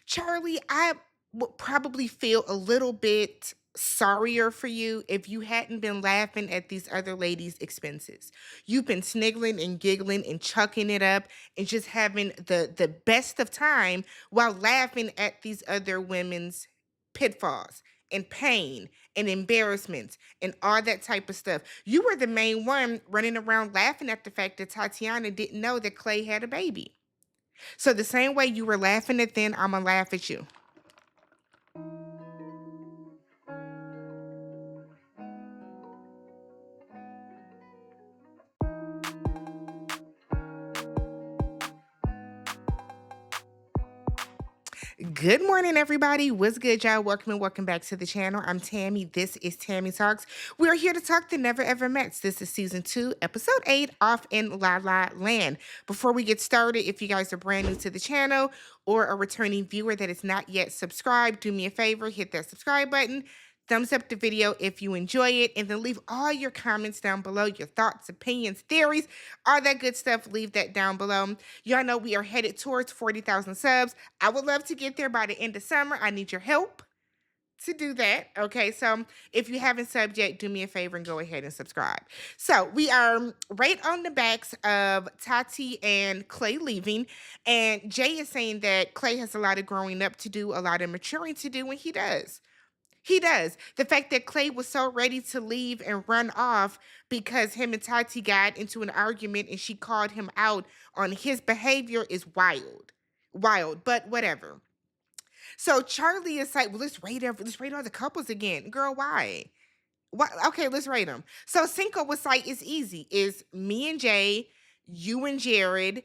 Charlie, I would probably feel a little bit sorrier for you if you hadn't been laughing at these other ladies' expenses. You've been sniggling and giggling and chucking it up and just having the best of time while laughing at these other women's pitfalls and pain and embarrassments and all that type of stuff. You were the main one running around laughing at the fact that Tatiana didn't know that Clay had a baby. So the same way you were laughing at then, I'ma laugh at you. Good morning, everybody. What's good, y'all? Welcome and welcome back to the channel. I'm Tammy. This is Tammy Talks. We are here to talk the Never Ever Mets. This is season 2, episode 8, off in La La Land. Before we get started, if you guys are brand new to the channel or a returning viewer that is not yet subscribed, do me a favor, hit that subscribe button. Thumbs up the video if you enjoy it, and then leave all your comments down below, your thoughts, opinions, theories, all that good stuff. Leave that down below. Y'all know we are headed towards 40,000 subs. I would love to get there by the end of summer. I need your help to do that. Okay, so if you haven't subbed yet, do me a favor and go ahead and subscribe. So we are right on the backs of Tati and Clay leaving, and Jay is saying that Clay has a lot of growing up to do, a lot of maturing to do, and he does. He does. The fact that Clay was so ready to leave and run off because him and Tati got into an argument and she called him out on his behavior is wild. Wild, but whatever. So Charlie is like, well, let's rate all the couples again. Girl, why? Why? Okay, let's rate them. So Cinco was like, it's easy. It's me and Jay, you and Jared,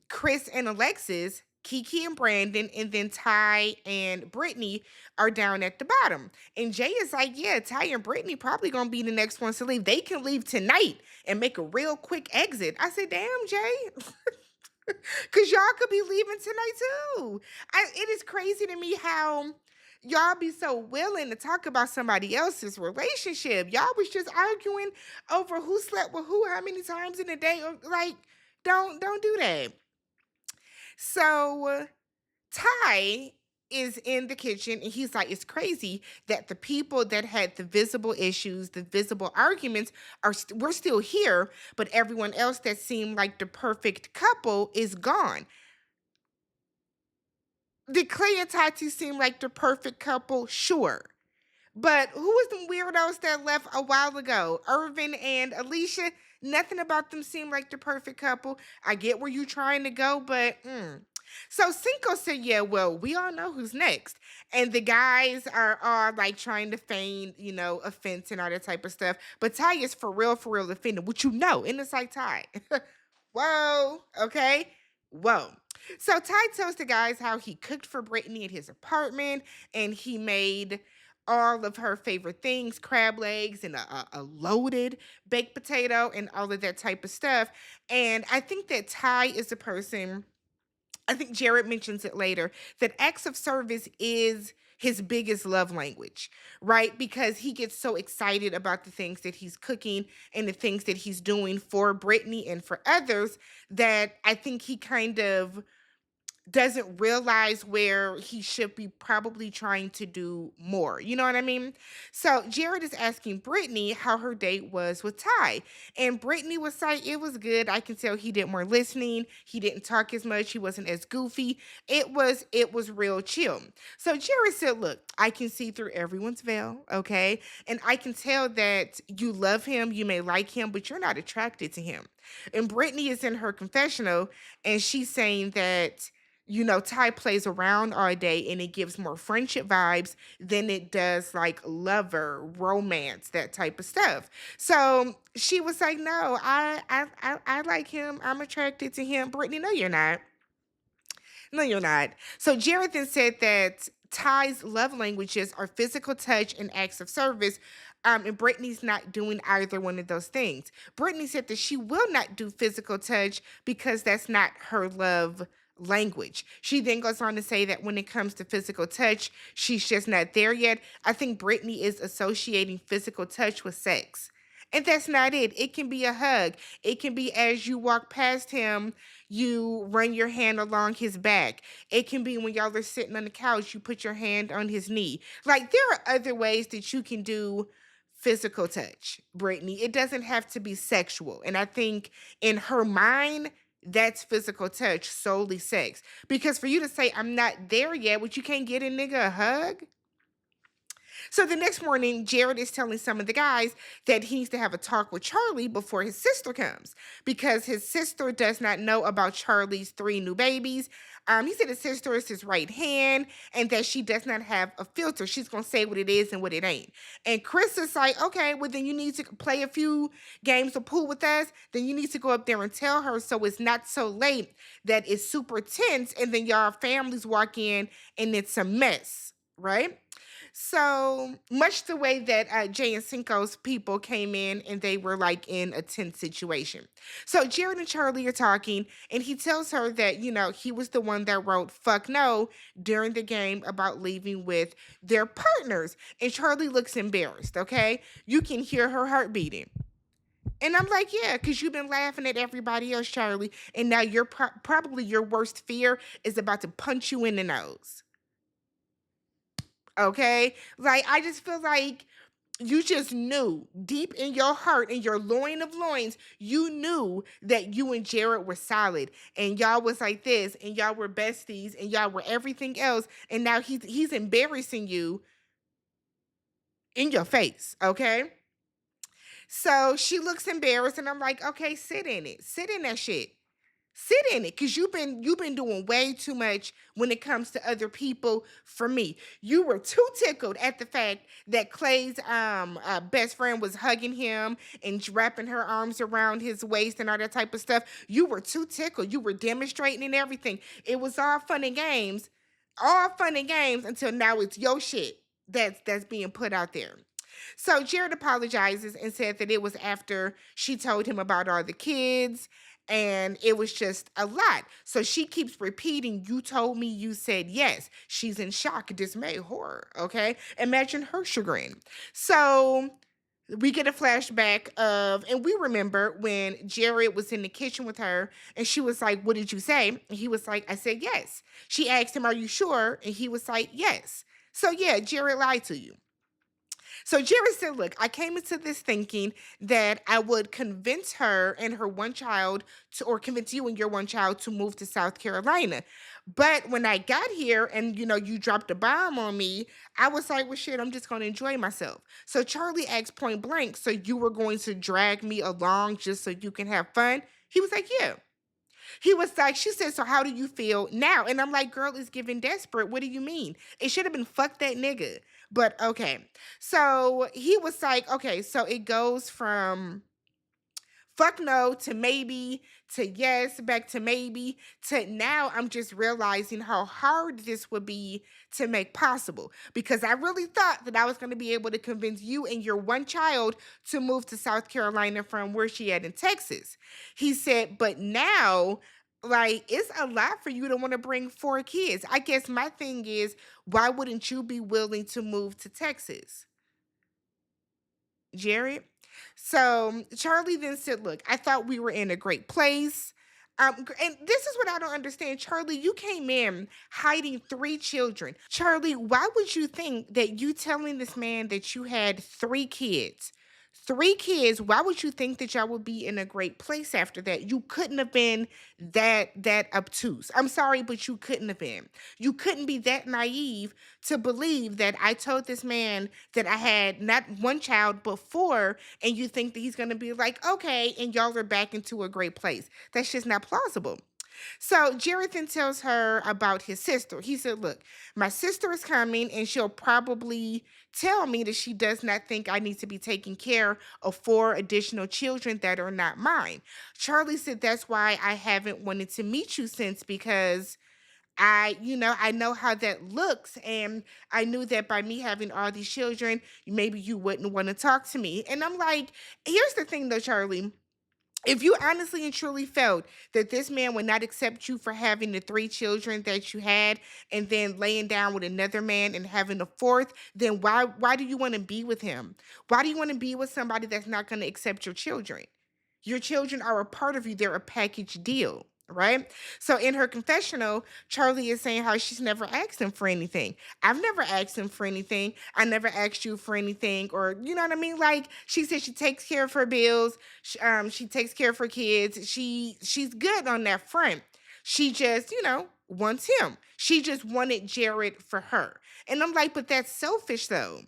Chris and Alexis, Kiki and Brandon, and then Ty and Brittany are down at the bottom. And Jay is like, yeah, Ty and Brittany probably gonna be the next ones to leave. They can leave tonight and make a real quick exit. I said, damn, Jay. Cause y'all could be leaving tonight too. It is crazy to me how y'all be so willing to talk about somebody else's relationship. Y'all was just arguing over who slept with who how many times in a day. Like, don't do that. So Ty is in the kitchen and he's like, it's crazy that the people that had the visible issues, the visible arguments we're still here, but everyone else that seemed like the perfect couple is gone. Did Clay and Tati seem like the perfect couple? Sure. But who was the weirdos that left a while ago? Irvin and Alicia? Nothing about them seemed like the perfect couple. I get where you're trying to go, but So Cinco said, yeah, well, we all know who's next. And the guys are all like trying to feign, offense and all that type of stuff. But Ty is for real offended, which you know. And it's like, Ty, whoa, okay? Whoa. So Ty tells the guys how he cooked for Brittany at his apartment and he made all of her favorite things, crab legs and a loaded baked potato and all of that type of stuff. And I think that Ty is a person, I think Jared mentions it later, that acts of service is his biggest love language, right? Because he gets so excited about the things that he's cooking and the things that he's doing for Brittany and for others that I think he kind of doesn't realize where he should be probably trying to do more. You know what I mean? So Jared is asking Brittany how her date was with Ty. And Brittany was like, it was good. I can tell he did more listening. He didn't talk as much. He wasn't as goofy. It was real chill. So Jared said, look, I can see through everyone's veil, okay? And I can tell that you love him, you may like him, but you're not attracted to him. And Brittany is in her confessional and she's saying that Ty plays around all day and it gives more friendship vibes than it does like lover, romance, that type of stuff. So she was like, no, I like him. I'm attracted to him. Brittany, no, you're not. No, you're not. So Jared then said that Ty's love languages are physical touch and acts of service. And Brittany's not doing either one of those things. Brittany said that she will not do physical touch because that's not her love language. She then goes on to say that when it comes to physical touch, she's just not there yet. I think Brittany is associating physical touch with sex. And that's not it. It can be a hug. It can be as you walk past him, you run your hand along his back. It can be when y'all are sitting on the couch, you put your hand on his knee. Like there are other ways that you can do physical touch, Brittany. It doesn't have to be sexual. And I think in her mind, that's physical touch, solely sex. Because for you to say, I'm not there yet, but you can't get a nigga a hug, so the next morning, Jared is telling some of the guys that he needs to have a talk with Charli before his sister comes because his sister does not know about Charli's three new babies. He said his sister is his right hand and that she does not have a filter. She's going to say what it is and what it ain't. And Chris is like, okay, well, then you need to play a few games of pool with us. Then you need to go up there and tell her so it's not so late that it's super tense. And then y'all families walk in and it's a mess, right? So much the way that Jay and Cinco's people came in and they were like in a tense situation. So Jared and Charli are talking, and he tells her that, he was the one that wrote fuck no during the game about leaving with their partners. And Charli looks embarrassed, okay? You can hear her heart beating. And I'm like, yeah, because you've been laughing at everybody else, Charli, and now probably your worst fear is about to punch you in the nose. Okay? Like, I just feel like you just knew deep in your heart, in your loin of loins, you knew that you and Jared were solid and y'all was like this and y'all were besties and y'all were everything else. And now he's embarrassing you in your face. Okay? So she looks embarrassed and I'm like, okay, sit in it. Sit in that shit. Sit in it, because you've been doing way too much when it comes to other people for me. You were too tickled at the fact that Clay's best friend was hugging him and wrapping her arms around his waist and all that type of stuff. You were too tickled. You were demonstrating and everything. It was all fun and games until now it's your shit that's being put out there. So Jared apologizes and said that it was after she told him about all the kids and it was just a lot. So she keeps repeating, you told me, you said yes. She's in shock, dismay, horror. Okay. Imagine her chagrin. So we get a flashback of, and we remember when Jared was in the kitchen with her and she was like, what did you say? And he was like, I said yes. She asked him, are you sure? And he was like, yes. So yeah, Jared lied to you. So Jerry said, look, I came into this thinking that I would convince her and her one child or convince you and your one child to move to South Carolina. But when I got here and, you dropped a bomb on me, I was like, well, shit, I'm just going to enjoy myself. So Charli asked point blank, so you were going to drag me along just so you can have fun? He was like, yeah. He was like, she said, so how do you feel now? And I'm like, girl, it's giving desperate. What do you mean? It should have been fuck that nigga. But okay. So he was like, okay, so it goes from fuck no to maybe to yes, back to maybe to now I'm just realizing how hard this would be to make possible because I really thought that I was going to be able to convince you and your one child to move to South Carolina from where she at in Texas. He said, but now like it's a lot for you to want to bring four kids. I guess my thing is, why wouldn't you be willing to move to Texas, Jared? So Charli then said, look, I thought we were in a great place. And this is what I don't understand. Charli, you came in hiding three children. Charli, why would you think that you telling this man that you had three kids? Three kids, why would you think that y'all would be in a great place after that? You couldn't have been that obtuse. I'm sorry, but you couldn't have been. You couldn't be that naive to believe that I told this man that I had not one child but four, and you think that he's gonna be like, okay, and y'all are back into a great place. That's just not plausible. So Jared then tells her about his sister. He said, look, my sister is coming and she'll probably tell me that she does not think I need to be taking care of four additional children that are not mine. Charli said, that's why I haven't wanted to meet you since because I know how that looks. And I knew that by me having all these children, maybe you wouldn't want to talk to me. And I'm like, here's the thing though, Charli, if you honestly and truly felt that this man would not accept you for having the three children that you had and then laying down with another man and having a fourth, then why do you want to be with him? Why do you want to be with somebody that's not going to accept your children? Your children are a part of you. They're a package deal. right? So in her confessional, Charlie is saying how she's never asked him for anything. I've never asked him for anything. I never asked you for anything, or you know what I mean? Like she said, she takes care of her bills. She takes care of her kids. She's good on that front. She just, wants him. She just wanted Jared for her. And I'm like, but that's selfish though.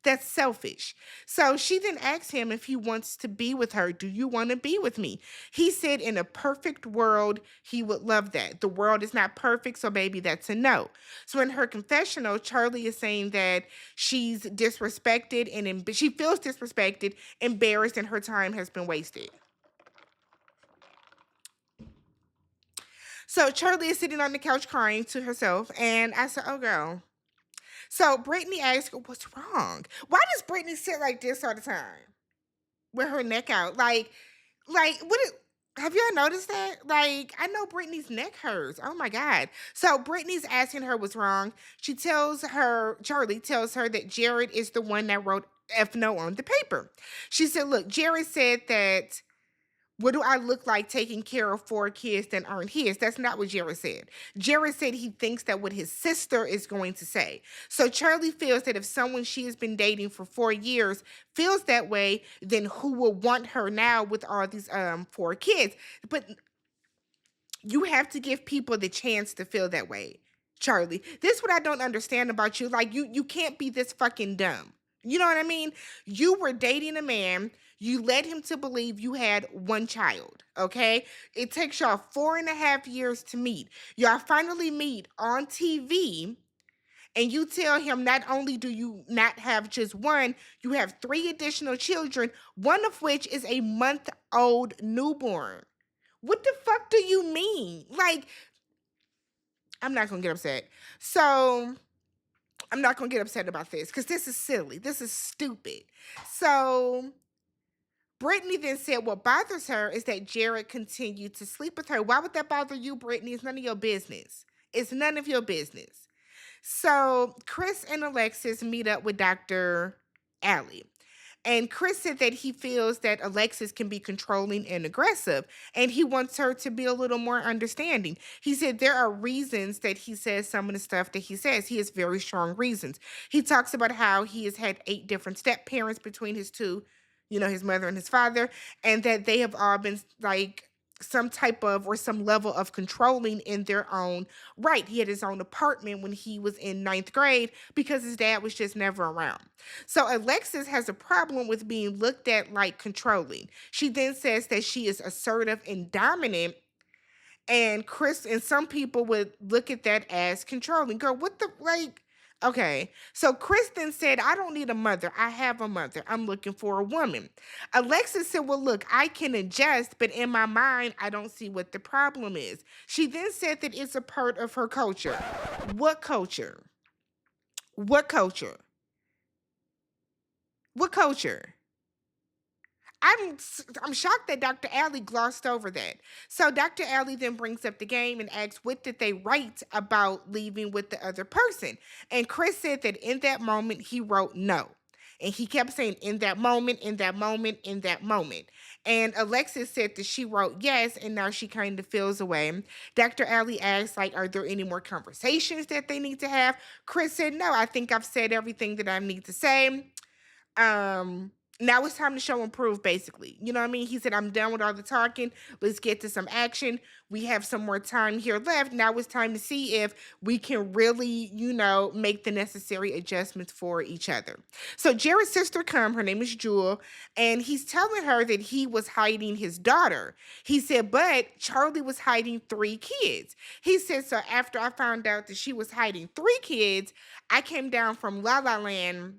That's selfish. So she then asks him if he wants to be with her. Do you want to be with me? He said in a perfect world, he would love that. The world is not perfect, so baby, that's a no. So in her confessional, Charlie is saying that she's disrespected and she feels disrespected, embarrassed, and her time has been wasted. So Charlie is sitting on the couch crying to herself, and I said, "Oh, girl." So Brittany asked her, "What's wrong? Why does Brittany sit like this all the time with her neck out? Like what? Have y'all noticed that? Like, I know Brittany's neck hurts. Oh my God." So Brittany's asking her what's wrong. Charlie tells her that Jared is the one that wrote F no on the paper. She said, "Look, Jared said that what do I look like taking care of four kids that aren't his?" That's not what Jared said. Jared said he thinks that what his sister is going to say. So Charlie feels that if someone she has been dating for 4 years feels that way, then who will want her now with all these four kids? But you have to give people the chance to feel that way, Charlie. This is what I don't understand about you. Like you can't be this fucking dumb. You know what I mean? You were dating a man. You led him to believe you had one child. Okay. It takes y'all 4.5 years to meet. Y'all finally meet on TV. And you tell him not only do you not have just one, you have three additional children, one of which is a month-old newborn. What the fuck do you mean? Like, I'm not gonna get upset. So I'm not gonna get upset about this because this is silly. This is stupid. So Brittany then said what bothers her is that Jared continued to sleep with her. Why would that bother you, Brittany? It's none of your business. It's none of your business. So Chris and Alexis meet up with Dr. Allie. And Chris said that he feels that Alexis can be controlling and aggressive, and he wants her to be a little more understanding. He said there are reasons that he says some of the stuff that he says. He has very strong reasons. He talks about how he has had 8 different step parents between his two, his mother and his father, and that they have all been like some type of or some level of controlling in their own right. He had his own apartment when he was in ninth grade because his dad was just never around. So Alexis has a problem with being looked at like controlling. She then says that she is assertive and dominant, and Chris and some people would look at that as controlling. Girl, what the like? Okay, so Kristen said, "I don't need a mother. I have a mother. I'm looking for a woman." Alexis said, "Well, look, I can adjust, but in my mind, I don't see what the problem is." She then said that it's a part of her culture. What culture? What culture? What culture? I'm shocked that Dr. Alley glossed over that. So Dr. Alley then brings up the game and asks, what did they write about leaving with the other person? And Chris said that in that moment he wrote no. And he kept saying in that moment, in that moment, in that moment. And Alexis said that she wrote yes, and now she kind of feels away. Dr. Alley asked, like, are there any more conversations that they need to have? Chris said, no, I think I've said everything that I need to say. um Now it's time to show and prove, basically. You know what I mean? He said, I'm done with all the talking. Let's get to some action. We have some more time here left. Now it's time to see if we can really, make the necessary adjustments for each other. So Jared's sister come, her name is Jewel, and he's telling her that he was hiding his daughter. He said, but Charlie was hiding 3 kids. He said, so after I found out that she was hiding 3 kids, I came down from La La Land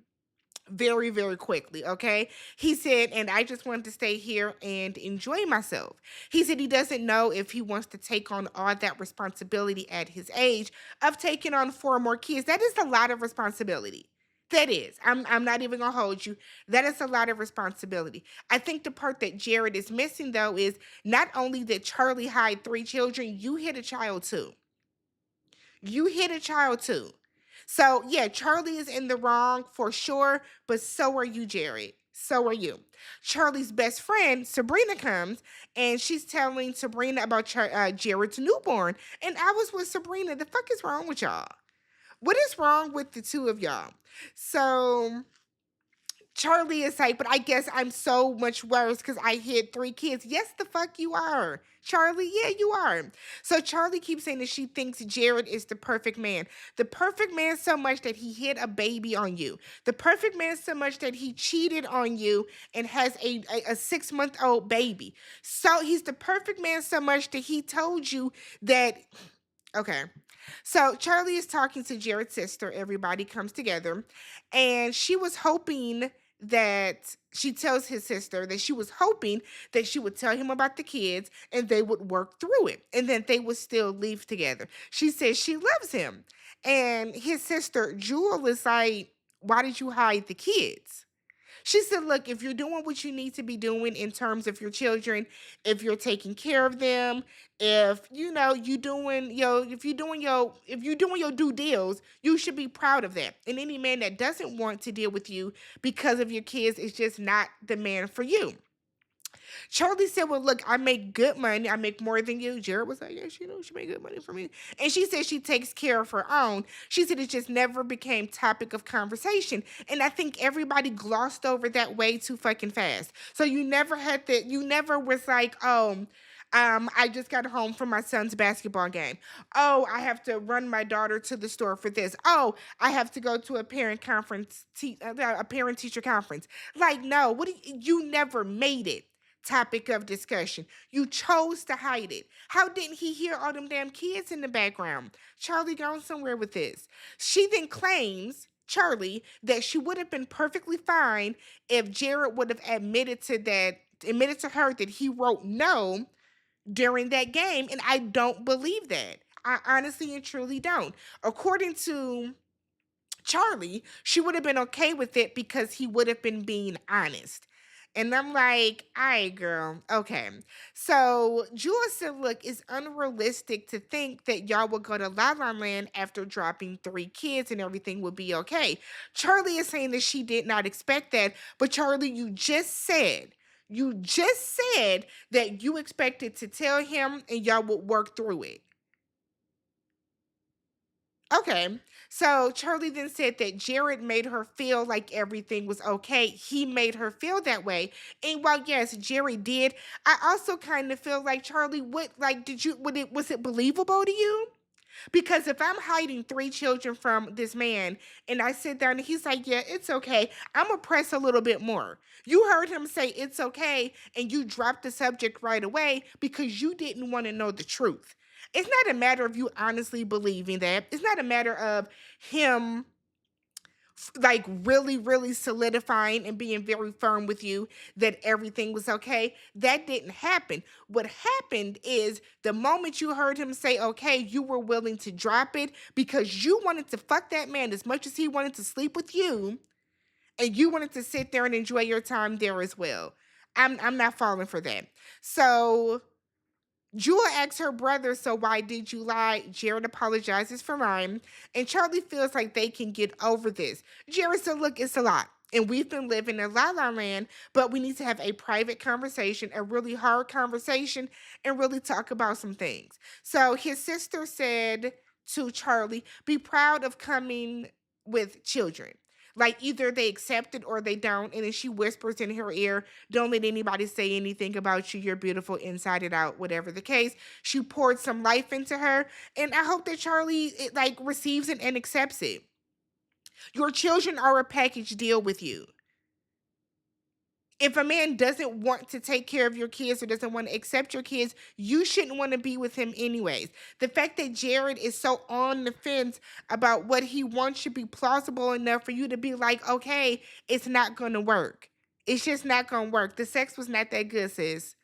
very, very quickly. Okay. He said, and I just wanted to stay here and enjoy myself. He said he doesn't know if he wants to take on all that responsibility at his age of taking on 4 more kids. That is a lot of responsibility. That is. I'm not even gonna hold you. That is a lot of responsibility. I think the part that Jared is missing though is not only did Charlie hide 3 children, you hit a child too. You hit a child too. So yeah, Charlie is in the wrong for sure, but so are you, Jared. So are you. Charlie's best friend, Sabrina, comes and she's telling Sabrina about Jared's newborn. And I was with Sabrina. The fuck is wrong with y'all? What is wrong with the two of y'all? So Charlie is like, but I guess I'm so much worse because I hid three kids. Yes, the fuck you are. Charlie, yeah, you are. So Charlie keeps saying that she thinks Jared is the perfect man. The perfect man so much that he hid a baby on you. The perfect man so much that he cheated on you and has a 6 month old baby. So he's the perfect man so much that he told you that. Okay. So Charlie is talking to Jared's sister. Everybody comes together. And she was hoping that she tells his sister that she was hoping that she would tell him about the kids and they would work through it and then they would still leave together. She says she loves him. And his sister, Jewel, is like, why did you hide the kids? She said, look, if you're doing what you need to be doing in terms of your children, if you're taking care of them, if you know you doing your if you're doing your due deals, you should be proud of that. And any man that doesn't want to deal with you because of your kids is just not the man for you. Charlie said, well, look, I make good money. I make more than you. Jared was like, yeah, she made good money for me. And she said she takes care of her own. She said it just never became topic of conversation. And I think everybody glossed over that way too fucking fast. So you never was like, I just got home from my son's basketball game. Oh, I have to run my daughter to the store for this. Oh, I have to go to a parent conference, a parent teacher conference. Like, no, you never made it topic of discussion. You chose to hide it. How didn't he hear all them damn kids in the background? Charlie gone somewhere with this. She then claims, Charlie, that she would have been perfectly fine if Jared would have admitted to her that he wrote no during that game. And I don't believe that. I honestly and truly don't. According to Charlie, she would have been okay with it because he would have been being honest. And I'm like, all right, girl. Okay. So Jewel said, look, it's unrealistic to think that y'all will go to La La Land after dropping three kids and everything will be okay. Charlie is saying that she did not expect that. But Charlie, you just said that you expected to tell him and y'all would work through it. Okay. So Charlie then said that Jared made her feel like everything was okay. He made her feel that way. And while yes, Jared did, I also kind of feel like Charlie, what like did you was it believable to you? Because if I'm hiding three children from this man and I sit down and he's like, yeah, it's okay, I'm gonna press a little bit more. You heard him say it's okay and you dropped the subject right away because you didn't want to know the truth. It's not a matter of you honestly believing that. It's not a matter of him like really, really solidifying and being very firm with you that everything was okay. That didn't happen. What happened is the moment you heard him say okay, you were willing to drop it because you wanted to fuck that man as much as he wanted to sleep with you, and you wanted to sit there and enjoy your time there as well. I'm not falling for that. So Jewel asks her brother, so why did you lie? Jared apologizes for lying, and Charlie feels like they can get over this. Jared said, look, it's a lot. And we've been living in La La Land, but we need to have a private conversation, a really hard conversation, and really talk about some things. So his sister said to Charlie, be proud of coming with children. Like either they accept it or they don't. And then she whispers in her ear, don't let anybody say anything about you. You're beautiful inside and out, whatever the case. She poured some life into her. And I hope that Charlie receives it and accepts it. Your children are a package deal with you. If a man doesn't want to take care of your kids or doesn't want to accept your kids, you shouldn't want to be with him anyways. The fact that Jared is so on the fence about what he wants should be plausible enough for you to be like, okay, it's not going to work. It's just not going to work. The sex was not that good, sis.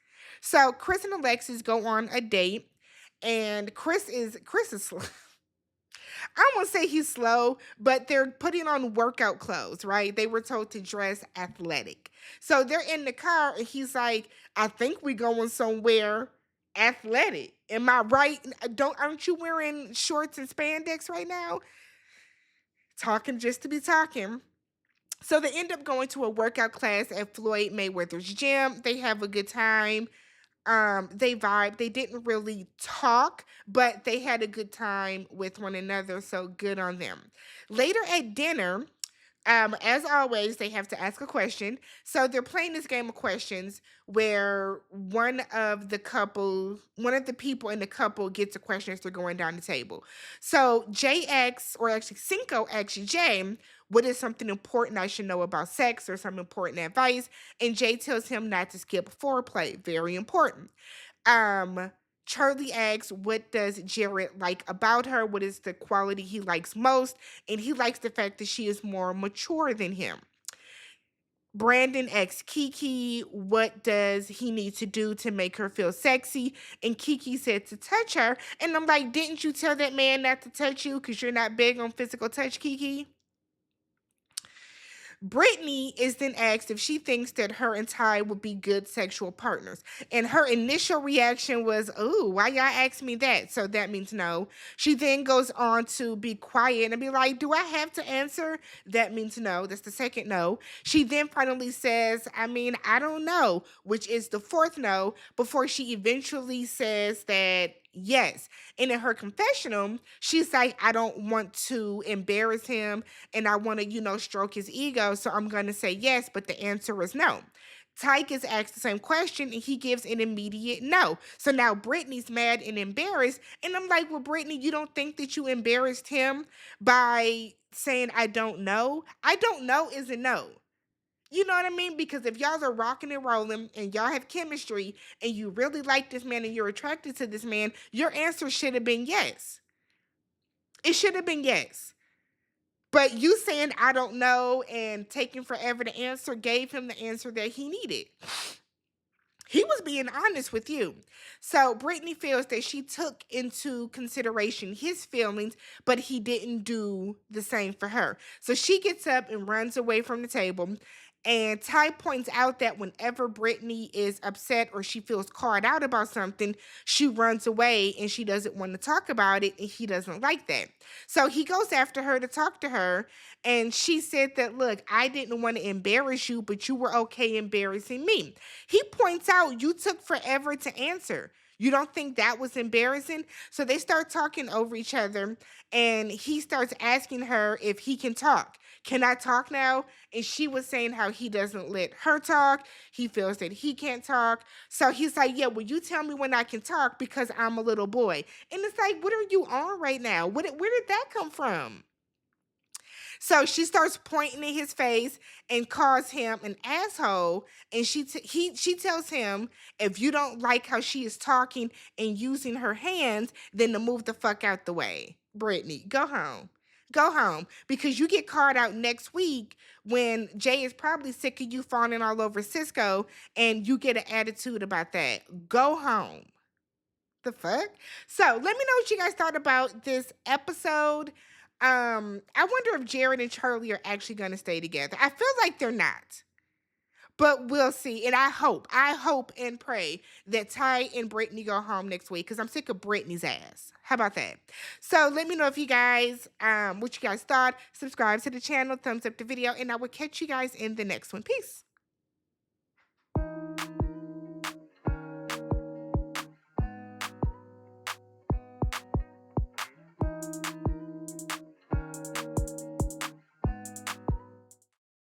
So Chris and Alexis go on a date, and Chris is I won't say he's slow, but they're putting on workout clothes, right? They were told to dress athletic. So they're in the car and he's like, I think we going somewhere athletic. Am I right? Aren't you wearing shorts and spandex right now? Talking just to be talking. So they end up going to a workout class at Floyd Mayweather's gym. They have a good time. They vibe. They didn't really talk, but they had a good time with one another. So good on them. Later at dinner, as always, they have to ask a question. So they're playing this game of questions where one of the people in the couple gets a question as they're going down the table. So Jay asks, or actually Cinco asks Jay, what is something important I should know about sex or some important advice? And Jay tells him not to skip foreplay. Very important. Um, Charlie asks, what does Jared like about her? What is the quality he likes most? And he likes the fact that she is more mature than him. Brandon asks Kiki, what does he need to do to make her feel sexy? And Kiki said to touch her. And I'm like, didn't you tell that man not to touch you because you're not big on physical touch, Kiki? Brittany is then asked if she thinks that her and Ty would be good sexual partners. And her initial reaction was, "Ooh, why y'all ask me that?" So that means no. She then goes on to be quiet and be like, "Do I have to answer?" That means no. That's the second no. She then finally says, "I mean, I don't know," which is the fourth no, before she eventually says that yes. And in her confessional, she's like, "I don't want to embarrass him and I want to, stroke his ego. So I'm going to say yes, but the answer is no." Tyke is asked the same question and he gives an immediate no. So now Brittany's mad and embarrassed. And I'm like, well, Brittany, you don't think that you embarrassed him by saying, "I don't know"? "I don't know" is a no. You know what I mean? Because if y'all are rocking and rolling and y'all have chemistry and you really like this man and you're attracted to this man, your answer should have been yes. It should have been yes. But you saying "I don't know" and taking forever to answer gave him the answer that he needed. He was being honest with you. So Brittany feels that she took into consideration his feelings, but he didn't do the same for her. So she gets up and runs away from the table. And Ty points out that whenever Brittany is upset or she feels called out about something, she runs away and she doesn't want to talk about it. And he doesn't like that. So he goes after her to talk to her. And she said that, "Look, I didn't want to embarrass you, but you were okay embarrassing me." He points out you took forever to answer. You don't think that was embarrassing? So they start talking over each other, and he starts asking her if he can talk. "Can I talk now?" And she was saying how he doesn't let her talk. He feels that he can't talk. So he's like, "Yeah, well, you tell me when I can talk because I'm a little boy." And it's like, what are you on right now? Where did that come from? So she starts pointing in his face and calls him an asshole. And she tells him, if you don't like how she is talking and using her hands, then to move the fuck out the way. Brittany, go home. Go home because you get called out next week when Jay is probably sick of you fawning all over Cisco and you get an attitude about that. Go home. The fuck? So let me know what you guys thought about this episode. I wonder if Jared and Charlie are actually gonna stay together. I feel like they're not. But we'll see. And I hope and pray that Ty and Brittany go home next week because I'm sick of Brittany's ass. How about that? So let me know if you guys, what you guys thought. Subscribe to the channel, thumbs up the video, and I will catch you guys in the next one. Peace.